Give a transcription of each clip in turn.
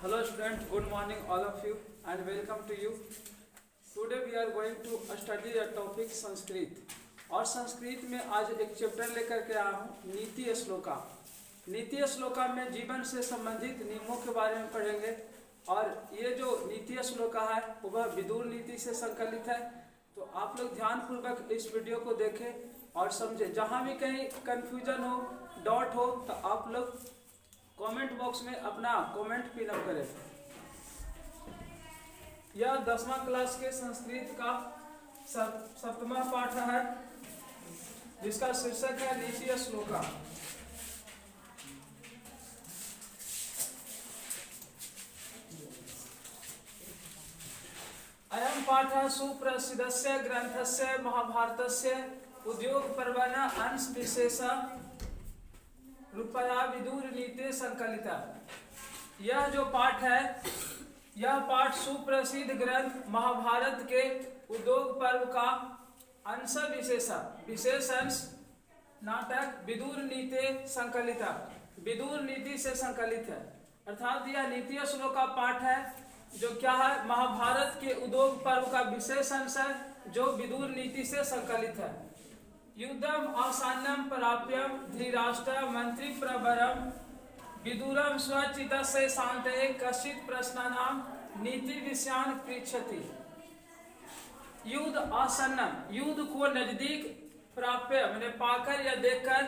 Hello students, good morning all of you and welcome to you. Today we are going to study a topic Sanskrit और संस्कृत में आज एक chapter लेकर के आया हूँ नीति श्लोका। नीति श्लोका में जीवन से संबंधित नियमों के बारे में पढ़ेंगे और ये जो नीति श्लोका है वह विदुर नीति से संकलित है। तो आप लोग ध्यानपूर्वक इस वीडियो को देखें और समझें। जहाँ भी कहीं कंफ्यूजन हो, डाउट हो तो आप लोग कमेंट बॉक्स में अपना कमेंट पिन अप करें। यह 10वां क्लास के संस्कृत का 7वां पाठ है जिसका शीर्षक है नीति श्लोका। अयं पाठः सुप्रसिद्धस्य ग्रंथस्य महाभारतस्य उद्योग पर्वण अंश विशेष रूपया विदुर नीति संकलिता। यह जो पाठ है, यह पाठ सुप्रसिद्ध ग्रंथ महाभारत के उद्योग पर्व का अंश विशेष अंश नाटक विदुर नीति संकलिता, विदुर नीति से संकलित है। अर्थात यह नीति श्लोक का पाठ है जो क्या है, महाभारत के उद्योग पर्व का विशेष अंश है जो विदुर नीति से संकलित है। युद्धम आसान्नम प्राप्यम धृतराष्ट्र मंत्री प्रवरम विदुरम स्वचित्तस्य शांतये कश्चित् प्रश्नानां नीति विषयान् पृच्छति। युद्ध आसन्नम, युद्ध को नजदीक, प्राप्य मैंने पाकर या देखकर,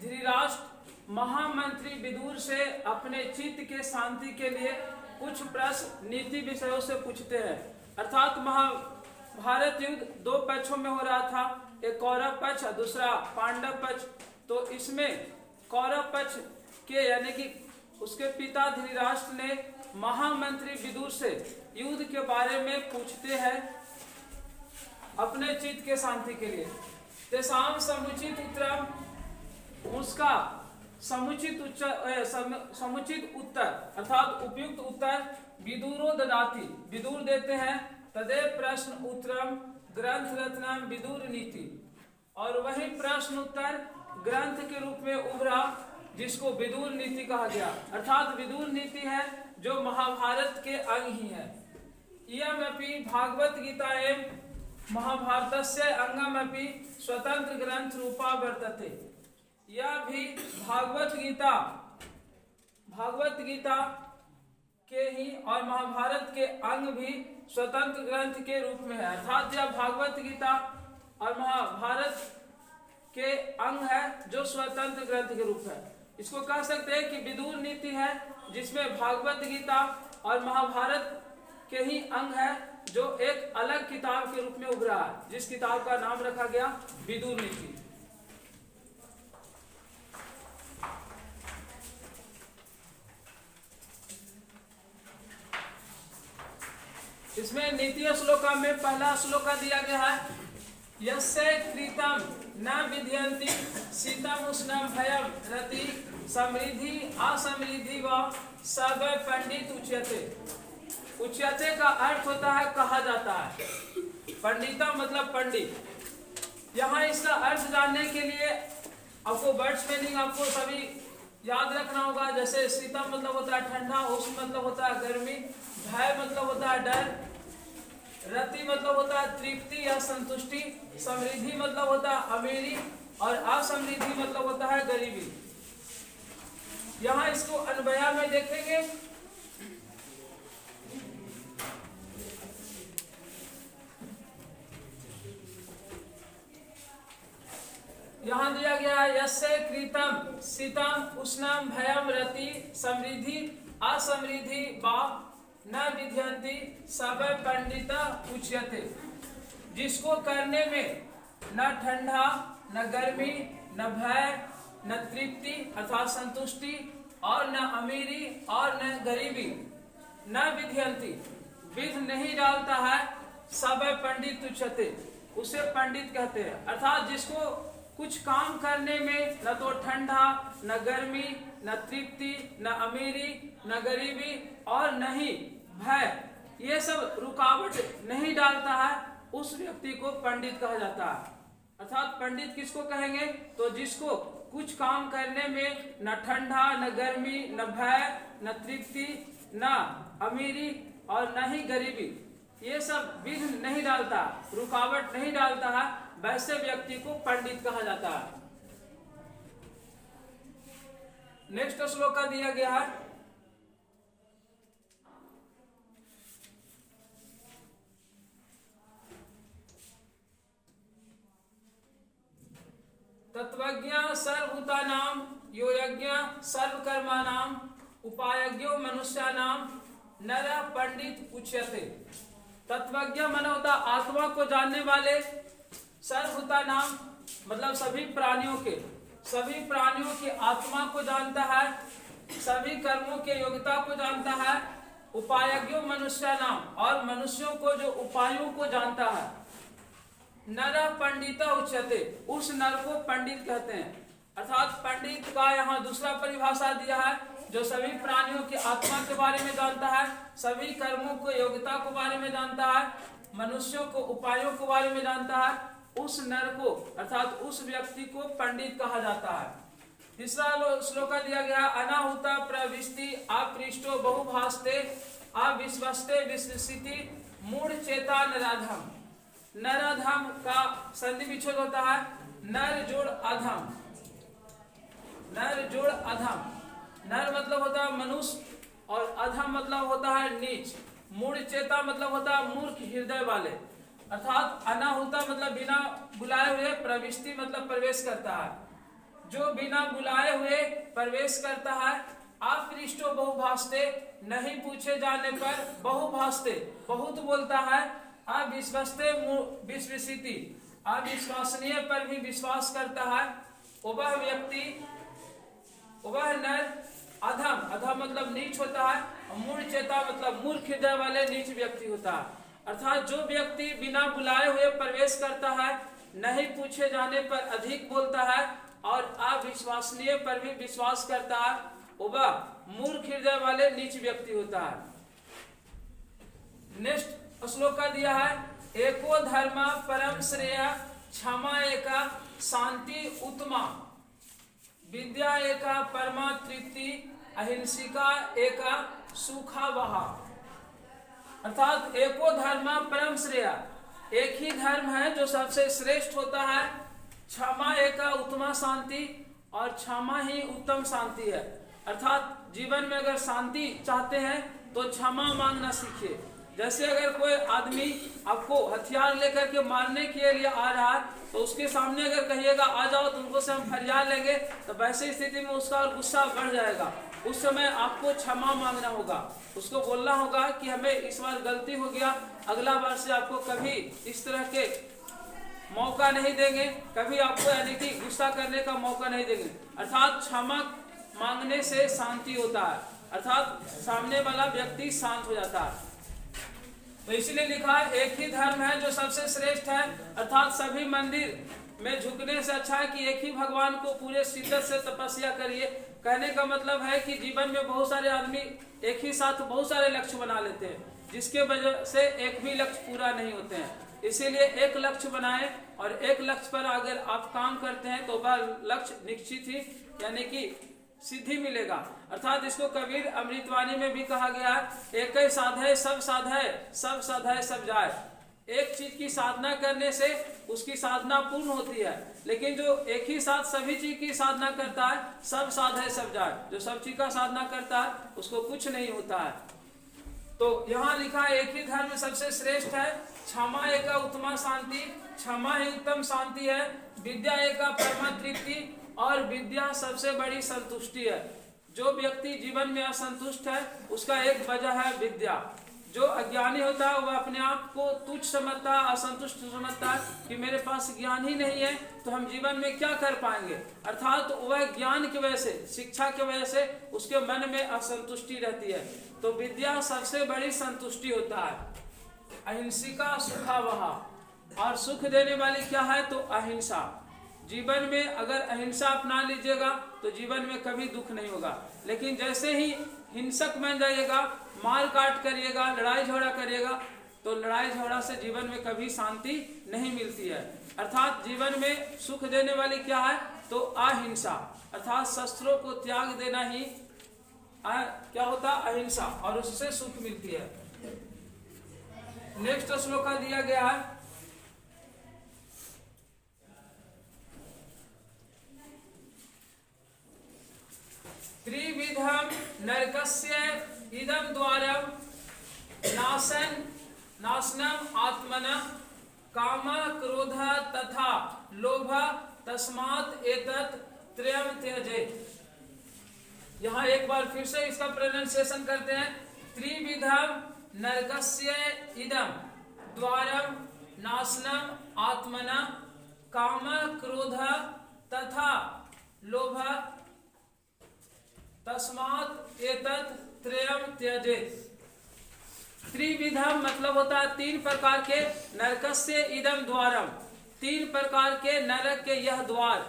धृतराष्ट्र महामंत्री विदुर से अपने चित्त के शांति के लिए कुछ प्रश्न नीति विषयों से पूछते हैं। अर्थात महाभारत युद्ध दो पक्षों में हो रहा था, एक कौरव पक्ष दूसरा पांडव पक्ष। तो इसमें कौरव पक्ष के यानी कि उसके पिता धृतराष्ट्र ने महामंत्री विदुर से युद्ध के बारे में पूछते हैं अपने चित्त के शांति के लिए। तेषां समुचित उत्तरम, उसका समुचित उत्तर अर्थात उपयुक्त उत्तर विदुरो ददाति, विदुर देते हैं। तदेव प्रश्न उत्तरम ग्रंथ रत्नम विदुर नीति, और वही प्रश्न उत्तर ग्रंथ के रूप में उभरा जिसको विदुर नीति कहा गया। अर्थात विदुर नीति है जो महाभारत के अंग ही है। इयमपि भागवत गीता एवं महाभारतस्य अंगमपि स्वतंत्र ग्रंथ रूपा वर्तते। यह भी भागवत गीता के ही और महाभारत के अंग भी स्वतंत्र ग्रंथ के रूप में है। अर्थात यह भागवत गीता और महाभारत के अंग है जो स्वतंत्र ग्रंथ के रूप है। इसको कह सकते हैं कि विदुर नीति है जिसमें भागवत गीता और महाभारत के ही अंग है जो एक अलग किताब के रूप में उभरा है, जिस किताब का नाम रखा गया विदुर नीति। इसमें नीति श्लोका में पहला श्लोका दिया गया है, यस्य कृतं न विद्यन्ति शीतम उष्णम भयम रति समृद्धि असमृद्धि व सब पंडित उच्यते। उच्यते का अर्थ होता है कहा जाता है, पंडिता मतलब पंडित। यहाँ इसका अर्थ जानने के लिए आपको वर्ड्स मीनिंग आपको सभी याद रखना होगा। जैसे शीतम मतलब होता है ठंडा, उष्ण मतलब होता है गर्मी, भय मतलब होता है डर, रति मतलब होता है तृप्ति या संतुष्टि, समृद्धि मतलब होता है अमीरी और असमृद्धि मतलब होता है गरीबी। यहाँ इसको अन्वया में देखेंगे। यहाँ दिया गया है यस्य कृतं शीतम उष्णम भयम रति समृद्धि असमृद्धि वा न विद्यन्ति सब पंडिता उच्यते। जिसको करने में न ठंडा न गर्मी न भय न तृप्ति अर्थात संतुष्टि और न अमीरी और न गरीबी, न विद्यन्ति विध नहीं डालता है, सब पंडित उच्यते उसे पंडित कहते हैं। अर्थात जिसको कुछ काम करने में न तो ठंडा न गर्मी न तृप्ति न अमीरी न गरीबी और न ही भय, ये सब रुकावट नहीं डालता है, उस व्यक्ति को पंडित कहा जाता है। अर्थात पंडित किसको कहेंगे, तो जिसको कुछ काम करने में न ठंडा, न गर्मी, न भय, न तृप्ति, न अमीरी और न ही गरीबी, ये सब विघ्न नहीं डालता, रुकावट नहीं डालता है, वैसे व्यक्ति को पंडित कहा जाता है। नेक्स्ट श्लोक का दिया गया है, तत्वज्ञ सर्वभूतानां यो यज्ञ सर्वकर्माणां उपायज्ञो मनुष्याणां नर पंडित उच्यते। तत्वज्ञ माना होता आत्मा को जानने वाले, सर्वभूतानां मतलब सभी प्राणियों के आत्मा को जानता है, सभी कर्मों के योग्यता को जानता है, उपायज्ञो मनुष्याणां और मनुष्यों को जो उपायों को जानता है, नर पंडित उच्यते, उस नर को पंडित कहते हैं। अर्थात पंडित का यहाँ दूसरा परिभाषा दिया है, जो सभी प्राणियों की आत्मा के बारे में जानता है, सभी कर्मों को योग्यता के बारे में जानता है, मनुष्यों को उपायों के बारे में जानता है, उस नर को अर्थात उस व्यक्ति को पंडित कहा जाता है। तीसरा श्लोक दिया गया, अनाहुता प्रविष्टि अपृष्टो बहुभास्ते अविश्वस्ते विश्वसिति मूढ़ चेता नराधम। नराधम का संधि विच्छेद होता है नर जोड़ अधम। नर जोड़ अधम, नर मतलब होता है मनुष्य और अधम मतलब होता है नीच। मूढ़ चेता मतलब होता है मूर्ख हृदय वाले। अर्थात अनाहुता मतलब बिना बुलाए हुए, प्रविष्टि मतलब प्रवेश करता है, जो बिना बुलाए हुए प्रवेश करता है। अपृष्टो बहुभास्ते, नहीं पूछे जाने पर, बहुभास्ते बहुत बोलता है, अविश्वस्ते विश्वसिति अविश्वसनीय पर भी विश्वास करता है। वह व्यक्ति, वह नर अधम, अधम मतलब नीच होता है, और मूढ़ चेता मतलब मूर्ख हृदय वाले नीच व्यक्ति होता है। अर्थात जो व्यक्ति बिना बुलाए हुए प्रवेश करता है, नहीं पूछे जाने पर अधिक बोलता है और अविश्वसनीय पर भी विश्वास करता है, वह मूर्ख हृदय वाले नीच व्यक्ति होता है। नेक्स्ट श्लोक का दिया है, एको धर्म परम श्रेय क्षमा एका शांति उत्तमा विद्या एका परमा तृप्ति अहिंसिका एका सुखा वहा। अर्थात एको धर्म परम श्रेय, एक ही धर्म है जो सबसे श्रेष्ठ होता है। क्षमा एका उत्तमा शांति, और क्षमा ही उत्तम शांति है। अर्थात जीवन में अगर शांति चाहते हैं तो क्षमा मांगना सीखिए। जैसे अगर कोई आदमी आपको हथियार लेकर के मारने के लिए आ रहा है, तो उसके सामने अगर कहिएगा आ जाओ तुमको से हम फरियाद लेंगे, तो वैसे स्थिति में उसका गुस्सा बढ़ जाएगा। उस समय आपको क्षमा मांगना होगा, उसको बोलना होगा कि हमें इस बार गलती हो गया, अगला बार से आपको कभी इस तरह के मौका नहीं देंगे, कभी आपको यानी कि गुस्सा करने का मौका नहीं देंगे। अर्थात क्षमा मांगने से शांति होता है, अर्थात सामने वाला व्यक्ति शांत हो जाता है। तो इसलिए लिखा है एक ही धर्म है जो सबसे श्रेष्ठ है। अर्थात सभी मंदिर में झुकने से अच्छा है कि एक ही भगवान को पूरे शिद्दत से तपस्या करिए। कहने का मतलब है कि जीवन में बहुत सारे आदमी एक ही साथ बहुत सारे लक्ष्य बना लेते हैं, जिसके वजह से एक भी लक्ष्य पूरा नहीं होते हैं। इसीलिए एक लक्ष्य बनाएं, और एक लक्ष्य पर अगर आप काम करते हैं तो वह लक्ष्य निश्चित ही यानी कि सिद्धि मिलेगा। अर्थात इसको कबीर अमृतवाणी में भी कहा गया है, एक ही साधय सब साधय, सब साधय सब जाए। एक चीज की साधना करने से उसकी साधना पूर्ण होती है, लेकिन जो एक ही साथ सभी चीज की साधना करता है, सब साधय सब जाए। जो सब चीज का साधना करता है उसको कुछ नहीं होता है। तो यहाँ लिखा है एक ही धर्म सबसे श्रेष्ठ है। क्षमा एका उत्तमा शांति, क्षमा ही उत्तम शांति है। विद्या एका परमा तृप्ति, और विद्या सबसे बड़ी संतुष्टि है। जो व्यक्ति जीवन में असंतुष्ट है उसका एक वजह है विद्या। जो अज्ञानी होता है वह अपने आप को तुच्छ समझता है, असंतुष्ट समझता है कि मेरे पास ज्ञान ही नहीं है तो हम जीवन में क्या कर पाएंगे। अर्थात वह ज्ञान की वजह से, शिक्षा की वजह से उसके मन में असंतुष्टि रहती है। तो विद्या सबसे बड़ी संतुष्टि होता है। अहिंसिका सुखा वहा, और सुख देने वाली क्या है तो अहिंसा। जीवन में अगर अहिंसा अपना लीजिएगा तो जीवन में कभी दुख नहीं होगा। लेकिन जैसे ही हिंसक बन जाइएगा, मार काट करिएगा, लड़ाई झगड़ा करिएगा, तो लड़ाई झगड़ा से जीवन में कभी शांति नहीं मिलती है। अर्थात जीवन में सुख देने वाली क्या है तो अहिंसा, अर्थात शस्त्रों को त्याग देना ही क्या होता है? अहिंसा, और उससे सुख मिलती है। नेक्स्ट श्लोक दिया गया है, त्रिविधम नरकस्य इदम द्वारम नाशनम आत्मनः काम क्रोध तथा लोभ तस्मात् एतत् त्रयम् त्यजेत्। यहाँ एक बार फिर से इसका प्रोनाउंसिएशन करते हैं। त्रिविधम नरकस्य इदम द्वारम नाशनम आत्मनः काम क्रोध तथा लोभ तस्मात् एतत् त्रयम् त्यजेत्। त्रिविधम मतलब होता है तीन प्रकार के, नरकस्य इदम द्वारम, तीन प्रकार के नरक के यह द्वार,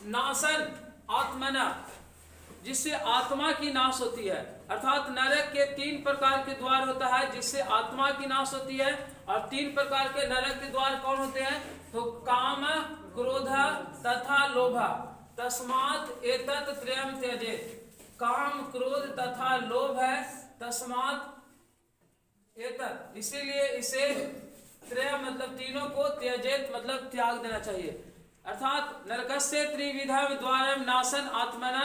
नाशन आत्मना, जिससे आत्मा की नाश होती है। अर्थात नरक के तीन प्रकार के द्वार होता है जिससे आत्मा की नाश होती है। और तीन प्रकार के नरक के द्वार कौन होते हैं? तो काम क्रोध तथा लोभ तस्मात् एतत् त्रयम् त्यजेत्। काम क्रोध तथा लोभ है, तस्मात् एतत्, इसीलिए इसे त्रय मतलब तीनों को, त्यजेत मतलब त्याग देना चाहिए। अर्थात नरकस्य त्रिविधम द्वारम नाशन आत्मना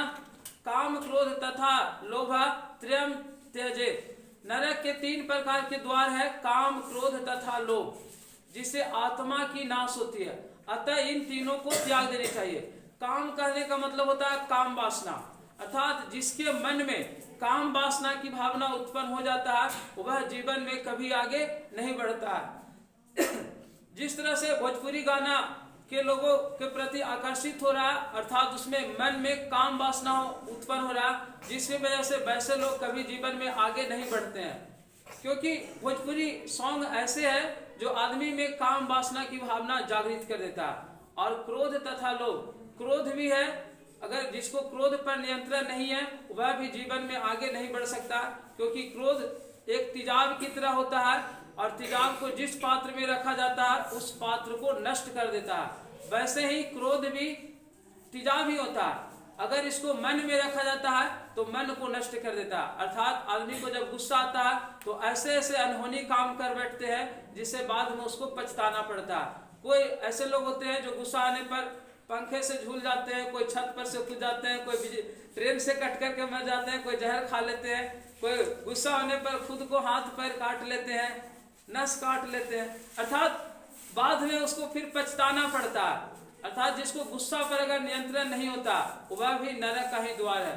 काम क्रोध तथा लोभ त्रयम् त्यजेत। नरक के तीन प्रकार के द्वार है, काम क्रोध तथा लोभ, जिससे आत्मा की नाश होती है। अतः इन तीनों को त्याग देने चाहिए। काम कहने का मतलब होता है काम वासना, अर्थात जिसके मन में काम वासना की भावना उत्पन्न हो जाता है वह जीवन में कभी आगे नहीं बढ़ता है। जिस तरह से भोजपुरी गाना के लोगों के प्रति आकर्षित हो रहा है, अर्थात उसमें मन में काम वासना उत्पन्न हो रहा है, जिसकी वजह से वैसे लोग कभी जीवन में आगे नहीं बढ़ते हैं। क्योंकि भोजपुरी सॉन्ग ऐसे है जो आदमी में काम वासना की भावना जागृत कर देता है। और क्रोध तथा लोभ, क्रोध भी है, अगर जिसको क्रोध पर नियंत्रण नहीं है वह भी जीवन में आगे नहीं बढ़ सकता, क्योंकि क्रोध एक तेजाब की तरह होता है और तेजाब को जिस पात्र में रखा जाता है उस पात्र को नष्ट कर देता है। वैसे ही क्रोध भी तेजाब ही होता है, अगर इसको मन में रखा जाता है तो मन को नष्ट कर देता है। अर्थात आदमी को जब गुस्सा आता है तो ऐसे ऐसे अनहोनी काम कर बैठते हैं जिससे बाद में उसको पछताना पड़ता है। कोई ऐसे लोग होते हैं जो गुस्सा आने पर पंखे से झूल जाते हैं, कोई छत पर से कूद जाते हैं, कोई ट्रेन से कट करके मर जाते हैं, कोई जहर खा लेते हैं, कोई गुस्सा होने पर खुद को हाथ पैर काट लेते हैं, नस काट लेते हैं। अर्थात बाद में उसको फिर पछताना पड़ता है। अर्थात जिसको गुस्सा पर अगर नियंत्रण नहीं होता वह भी नरक का ही द्वार है।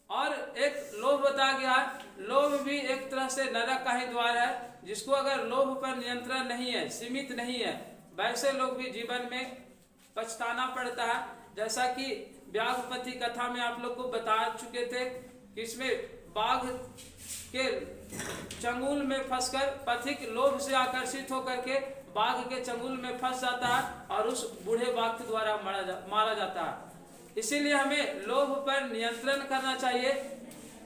और एक लोभ बताया गया है, लोभ भी एक तरह से नरक का ही द्वार है। जिसको अगर लोभ पर नियंत्रण नहीं है, सीमित नहीं है, वैसे लोग भी जीवन में पछताना पड़ता है। जैसा कि व्याघ्रपति कथा में आप लोग को बता चुके थे कि इसमें बाघ के चंगुल में फंसकर पथिक लोभ से आकर्षित होकर के बाघ के चंगुल में फंस जाता है और उस बूढ़े बाघ के द्वारा मारा जाता है। इसीलिए हमें लोभ पर नियंत्रण करना चाहिए।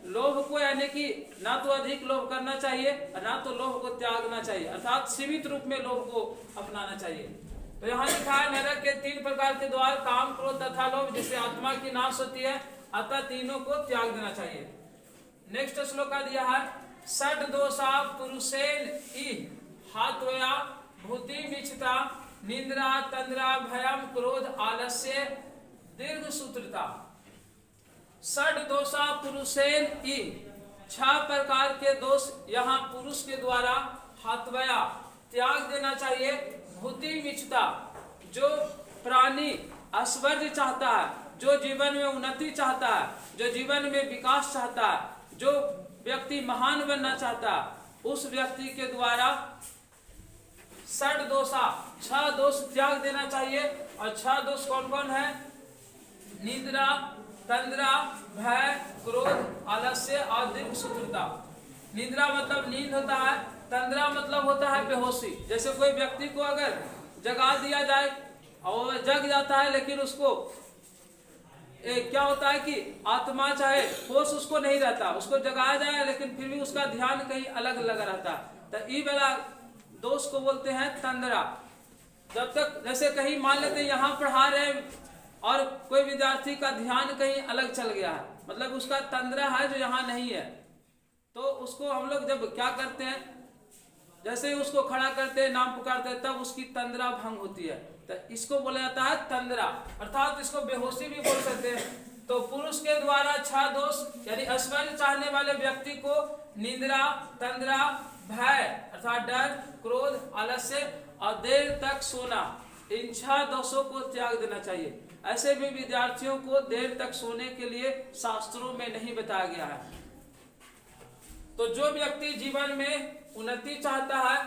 लोभ को यानी कि ना तो अधिक लोभ करना चाहिए और ना तो लोभ को त्यागना चाहिए, अर्थात सीमित रूप में लोभ को अपनाना चाहिए। तो यहाँ लिखा है नरक के तीन प्रकार के द्वार, काम क्रोध तथा लोभ, जिससे आत्मा की नाश होती है, अतः तीनों को त्याग देना चाहिए। नेक्स्ट श्लोक दिया है, षड दोषा पुरुषेन हात्वया भूति मिच्छता निंद्रा तंद्रा भयम क्रोध आलस्य दीर्घ सूत्रता। षड दोषा पुरुषेन 6 प्रकार के दोष यहाँ पुरुष के द्वारा हात्वया त्याग देना चाहिए। भूति मिच्छता, जो प्राणी ऐश्वर्य चाहता है, जो जीवन में उन्नति चाहता है, जो जीवन में विकास चाहता है, जो व्यक्ति महान बनना चाहता है, उस व्यक्ति के द्वारा षड दोषा 6 दोष त्याग देना चाहिए। और 6 दोष कौन कौन है? निद्रा, तंद्रा, भय, क्रोध, आलस्य और दीर्घ सूत्रता। निद्रा मतलब नींद होता है, तंद्रा मतलब होता है बेहोशी। जैसे कोई व्यक्ति को अगर जगा दिया जाए और वह जग जाता है, लेकिन उसको क्या होता है कि आत्मा चाहे होश उसको नहीं रहता, उसको जगाया जाए लेकिन फिर भी उसका ध्यान कहीं अलग लगा रहता है। तो ये वाला दोष को बोलते हैं तंद्रा। जब तक जैसे कहीं मान लेते हैं यहाँ पढ़ा रहे हैं और कोई विद्यार्थी का ध्यान कहीं अलग चल गया है, मतलब उसका तंद्रा है जो यहाँ नहीं है, तो उसको हम लोग जब क्या करते हैं, जैसे ही उसको खड़ा करते हैं, नाम पुकारते हैं, तब उसकी तंद्रा भंग होती है। तो इसको बोला जाता है तंद्रा, अर्थात इसको बेहोशी भी बोल सकते हैं। तो पुरुष के द्वारा 6 दोष यानी ऐश्वर्य चाहने वाले व्यक्ति को निद्रा, तंद्रा, भय अर्थात डर, क्रोध, आलस्य और देर तक सोना, इन 6 दोषों को त्याग देना चाहिए। ऐसे भी विद्यार्थियों को देर तक सोने के लिए शास्त्रों में नहीं बताया गया है। तो जो व्यक्ति जीवन में उन्नति चाहता है,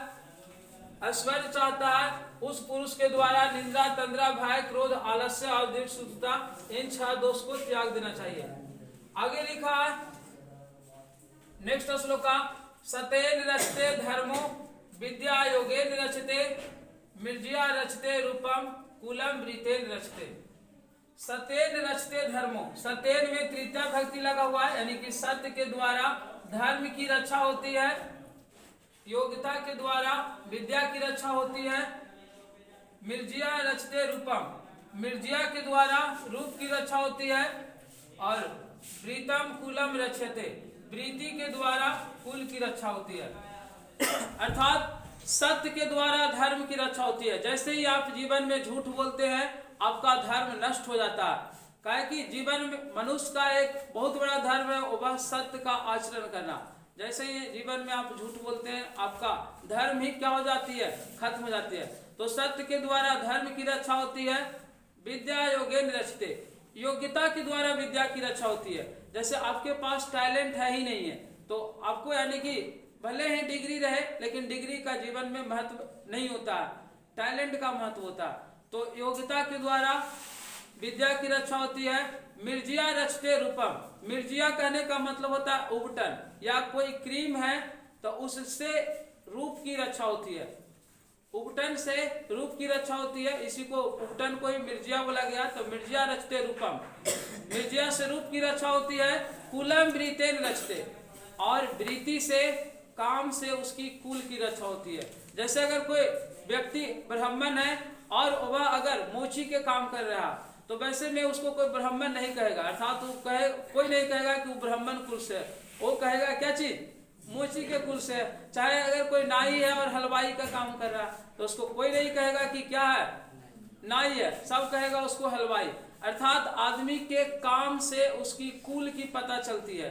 ऐश्वर्य चाहता है, उस पुरुष के द्वारा निंदा, तंद्रा, भय, क्रोध, आलस्य और दीर्घसूत्रता, इन 6 दोष को त्याग देना चाहिए। आगे लिखा है नेक्स्ट श्लोक का, सतेन रचते धर्मो विद्या योगेन रचते मिर्जिया रचते रूपम कुलम वृतेन रचते। सतेन रचते धर्मो, सतेन में तृतीया भक्ति लगा हुआ है, यानी कि सत्य के द्वारा धर्म की रक्षा होती है, योग्यता के द्वारा विद्या की रक्षा होती है, मिर्जिया रचते रूपम, मिर्जिया के द्वारा रूप की रक्षा होती है, और प्रीतम कुलम रचते, प्रीति के द्वारा कुल की रक्षा होती है। अर्थात सत्य के द्वारा धर्म की रक्षा होती है। जैसे ही आप जीवन में झूठ बोलते हैं, आपका धर्म नष्ट हो जाता है। काहे कि जीवन में मनुष्य का एक बहुत बड़ा धर्म है, वह सत्य का आचरण करना। जैसे ही जीवन में आप झूठ बोलते हैं, आपका धर्म ही क्या हो जाती है, खत्म हो जाती है। तो सत्य के द्वारा धर्म की रक्षा होती है। विद्या योगेन रचते, योग्यता के द्वारा विद्या की रक्षा होती है। जैसे आपके पास टैलेंट है ही नहीं है, तो आपको यानी कि भले ही डिग्री रहे, लेकिन डिग्री का जीवन में महत्व नहीं होता है, टैलेंट का महत्व होता है। तो योग्यता के द्वारा विद्या की रक्षा होती है। मिर्जिया रचते रूपम, मिर्जिया कहने का मतलब होता है उबटन, या कोई क्रीम है तो उससे रूप की रक्षा होती है, उबटन से रूप की रक्षा होती है, इसी को उबटन को ही मिर्जिया बोला गया। तो मिर्जिया रचते रूपम, मिर्जिया से रूप की रक्षा होती है। कुलम वृतेन रचते, और वृत्ति से काम से उसकी कुल की रक्षा होती है। जैसे अगर कोई व्यक्ति ब्राह्मण है और वह अगर मोची के काम कर रहा, तो वैसे में उसको कोई ब्राह्मण नहीं कहेगा, अर्थात वो कोई नहीं कहेगा कि वो ब्राह्मण कुल से, वो कहेगा क्या चीज, मोची के कुल से। चाहे अगर कोई नाई है और हलवाई का काम कर रहा है, तो उसको कोई नहीं कहेगा कि क्या है, नाई है, सब कहेगा उसको हलवाई। अर्थात आदमी के काम से उसकी कुल की पता चलती है।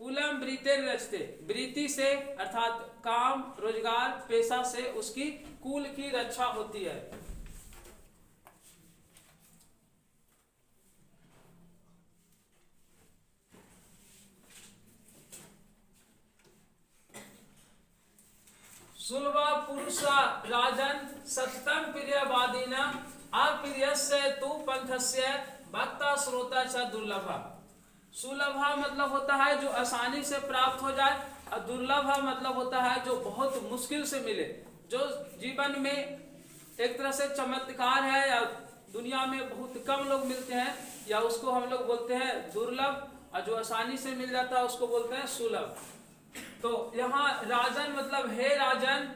कुलम वृतेन रचते, वृत्ति से अर्थात काम, रोजगार, पेशा से उसकी कुल की रक्षा होती है। सुलभा पुरुषा राजन सत्यम प्रियवादिना अप्रियस्य तु पंथस्य भक्ता श्रोता च दुर्लभा। सुलभा मतलब होता है जो आसानी से प्राप्त हो जाए, और दुर्लभा मतलब होता है जो बहुत मुश्किल से मिले, जो जीवन में एक तरह से चमत्कार है, या दुनिया में बहुत कम लोग मिलते हैं, या उसको हम लोग बोलते हैं दुर्लभ, और जो आसानी से मिल जाता है उसको बोलते हैं सुलभ। तो यहाँ राजन मतलब हे राजन,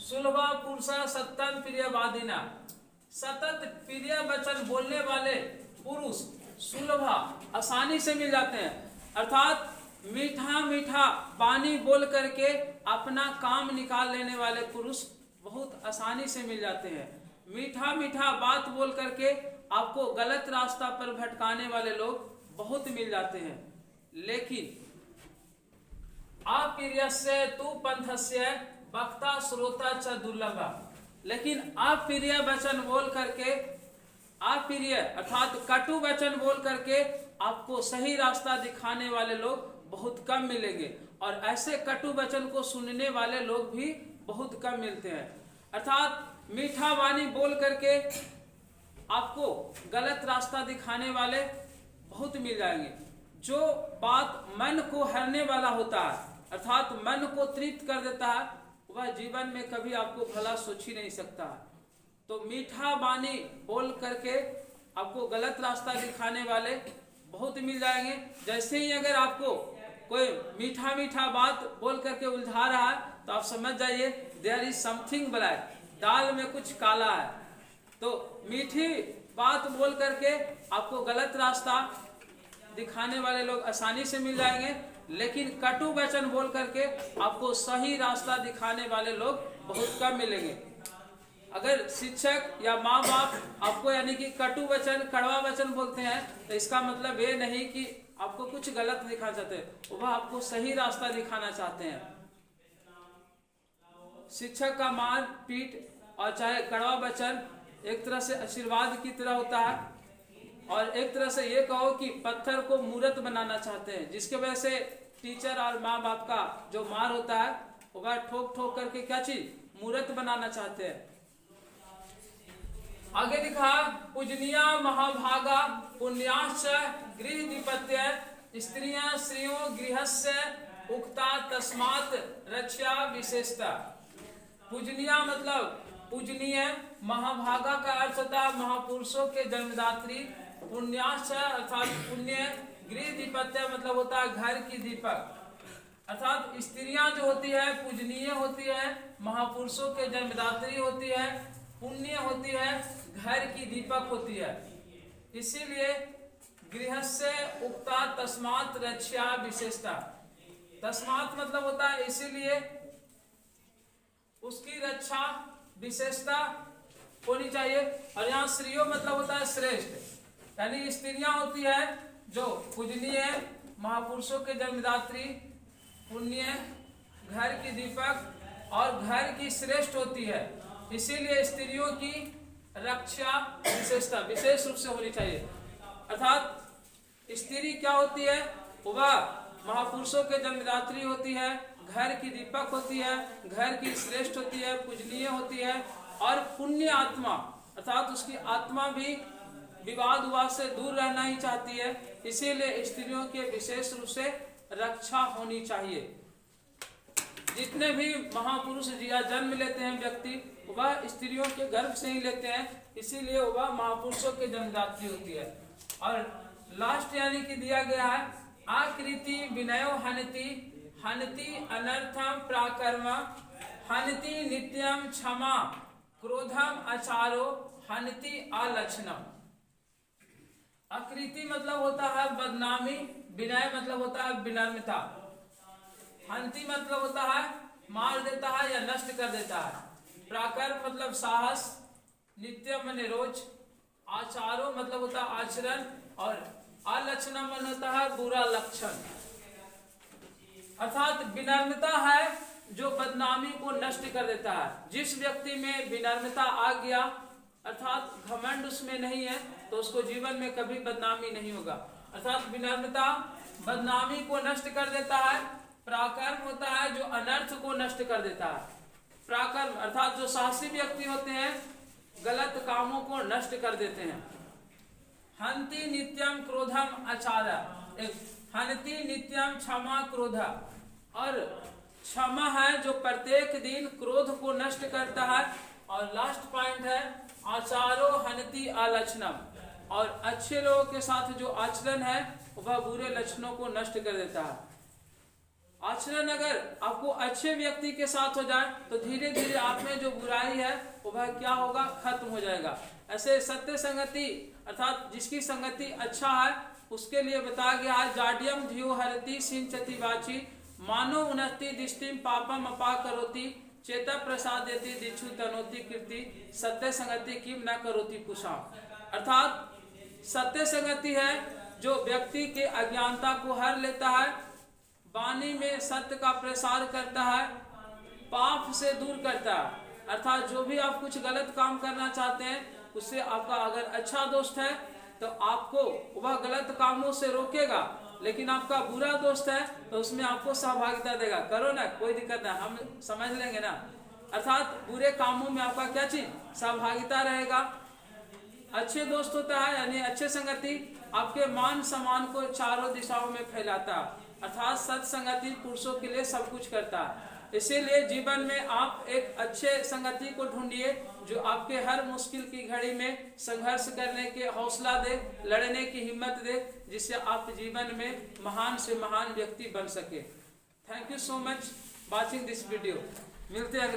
सुलभा पुरुषा सत्यम प्रियवादिना, सतत प्रिय वचन बोलने वाले पुरुष सुलभा आसानी से मिल जाते हैं। अर्थात मीठा मीठा पानी बोल करके अपना काम निकाल लेने वाले पुरुष बहुत आसानी से मिल जाते हैं। मीठा मीठा बात बोल करके आपको गलत रास्ता पर भटकाने वाले लोग बहुत मिल जाते हैं। लेकिन अप्रियस्य तु पंथस्य वक्ता श्रोता च दुर्लभा, लेकिन अप्रिय वचन बोल करके, अप्रिय अर्थात कटु वचन बोल करके आपको सही रास्ता दिखाने वाले लोग बहुत कम मिलेंगे, और ऐसे कटु वचन को सुनने वाले लोग भी बहुत कम मिलते हैं। अर्थात मीठा वाणी बोल करके आपको गलत रास्ता दिखाने वाले बहुत मिल जाएंगे। जो बात मन को हरने वाला होता है, अर्थात मन को तृप्त कर देता है, वह जीवन में कभी आपको भला सोच ही नहीं सकता। तो मीठा वाणी बोल करके आपको गलत रास्ता दिखाने वाले बहुत मिल जाएंगे। जैसे ही अगर आपको कोई मीठा मीठा बात बोल करके उलझा रहा है, तो आप समझ जाइए देयर इज समथिंग ब्लैक, दाल में कुछ काला है। तो मीठी बात बोल करके आपको गलत रास्ता दिखाने वाले लोग आसानी से मिल जाएंगे, लेकिन कटु वचन बोल करके आपको सही रास्ता दिखाने वाले लोग बहुत कम मिलेंगे। अगर शिक्षक या माँ बाप आपको यानी कि कटु वचन, कड़वा वचन बोलते हैं, तो इसका मतलब ये नहीं कि आपको कुछ गलत दिखाना चाहते हैं, वह आपको सही रास्ता दिखाना चाहते हैं। शिक्षक का मार पीट और चाहे कड़वा वचन एक तरह से आशीर्वाद की तरह होता है, और एक तरह से ये कहो कि पत्थर को मूर्त बनाना चाहते हैं, जिसके वजह से टीचर और माँ बाप का जो मार होता है वह ठोक ठोक करके क्या चीज मूर्त बनाना चाहते हैं। आगे लिखा पूजनीया महाभागा पुण्याश्च गृह दीपत्य स्त्रियां श्रियो गृहस्य उक्ता तस्मात् रक्षा विशेषता। पूजनीया मतलब पूजनीय, महाभागा का अर्थ होता है महापुरुषों के जन्मदात्री, पुण्याश्च अर्थात पुण्य, गृह दीपत्य मतलब होता है घर की दीपक, अर्थात स्त्रियां जो होती है पूजनीय होती है, महापुरुषों के जन्मदात्री होती है, पुण्य होती है, घर की दीपक होती है। इसीलिए गृहस्य उक्ता तस्मात् रक्षा विशेषता। तस्मात् मतलब होता है इसीलिए, उसकी रक्षा विशेषता होनी चाहिए। और यहाँ श्रीयो मतलब होता है श्रेष्ठ, यानी स्त्रियां होती है जो पूजनीय, महापुरुषों के जन्मदात्री, पुण्य, घर की दीपक और घर की श्रेष्ठ होती है। इसीलिए स्त्रियों की रक्षा विशेषता विशेष रूप से होनी चाहिए। अर्थात स्त्री क्या होती है, वह महापुरुषों के जन्मदात्री होती है, घर की दीपक होती है, घर की श्रेष्ठ होती है, पूजनीय होती है, और पुण्य आत्मा अर्थात उसकी आत्मा भी विवाद विवाद से दूर रहना ही चाहती है। इसीलिए स्त्रियों के विशेष रूप से रक्षा होनी चाहिए। जितने भी महापुरुष या जन्म लेते हैं व्यक्ति, वह स्त्रियों के गर्भ से ही लेते हैं, इसीलिए वह महापुरुषों के जन्मदात्री होती है। और लास्ट यानी कि दिया गया है आकृति विनयो हनति हनति अनर्थम प्राकर्म हनति नित्यम क्षमा क्रोधम आचारो हनति आलक्षणम। आकृति मतलब होता है बदनामी, विनय मतलब होता है विनम्रता, हंति मतलब होता है मार देता है या नष्ट कर देता है, प्राकर्म मतलब साहस, नित्यम माने रोज, आचारो मतलब होता है आचरण, और आलक्षणम मतलब होता है बुरा लक्षण। अर्थात विनम्रता है जो बदनामी को नष्ट कर देता है। जिस व्यक्ति में विनम्रता आ गया अर्थात घमंड उसमें नहीं है, तो उसको जीवन में कभी बदनामी नहीं होगा। अर्थात विनम्रता बदनामी को नष्ट कर देता है। प्राकर्म होता है जो अनर्थ को नष्ट कर देता है। प्राकर्म अर्थात जो साहसी व्यक्ति होते हैं गलत कामों को नष्ट कर देते हैं। हंति नित्यम क्रोधम आचार, हनति नित्यम क्षमा क्रोध, और क्षमा है जो प्रत्येक दिन क्रोध को नष्ट करता है। और लास्ट पॉइंट है आचारो हनति आलक्षणम, और अच्छे लोगों के साथ जो आचरण है वह बुरे लक्षणों को नष्ट कर देता है। आचरण अगर आपको अच्छे व्यक्ति के साथ हो जाए तो धीरे धीरे आप में जो बुराई है वह क्या होगा, खत्म हो जाएगा। ऐसे सत्य संगति अर्थात जिसकी संगति अच्छा है उसके लिए बताया गया है जाड्यम धियो हरति सिंचति वाची मानो उन्नति दृष्टिम पापम अपा करोति चेता प्रसादेति दिक्षु तनोति कीर्ति सत्य संगति किम न करोति कुशाम। अर्थात सत्य संगति है जो व्यक्ति के अज्ञानता को हर लेता है, वाणी में सत्य का प्रसार करता है, पाप से दूर करता है। अर्थात जो भी आप कुछ गलत काम करना चाहते हैं उससे आपका अगर अच्छा दोस्त है तो आपको वह गलत कामों से रोकेगा, लेकिन आपका बुरा दोस्त है तो उसमें आपको सहभागिता देगा, करो ना कोई दिक्कत ना, हम समझ लेंगे ना। अर्थात बुरे कामों में आपका क्या चीज, सहभागिता रहेगा। अच्छे दोस्त होता है यानी अच्छे संगति आपके मान सम्मान को चारों दिशाओं में फैलाता है। अर्थात सत्संगति पुरुषों के लिए सब कुछ करता है। इसीलिए जीवन में आप एक अच्छे संगति को ढूंढिए जो आपके हर मुश्किल की घड़ी में संघर्ष करने के हौसला दे, लड़ने की हिम्मत दे, जिससे आप जीवन में महान से महान व्यक्ति बन सके। Thank you so much watching this video. मिलते हैं अगले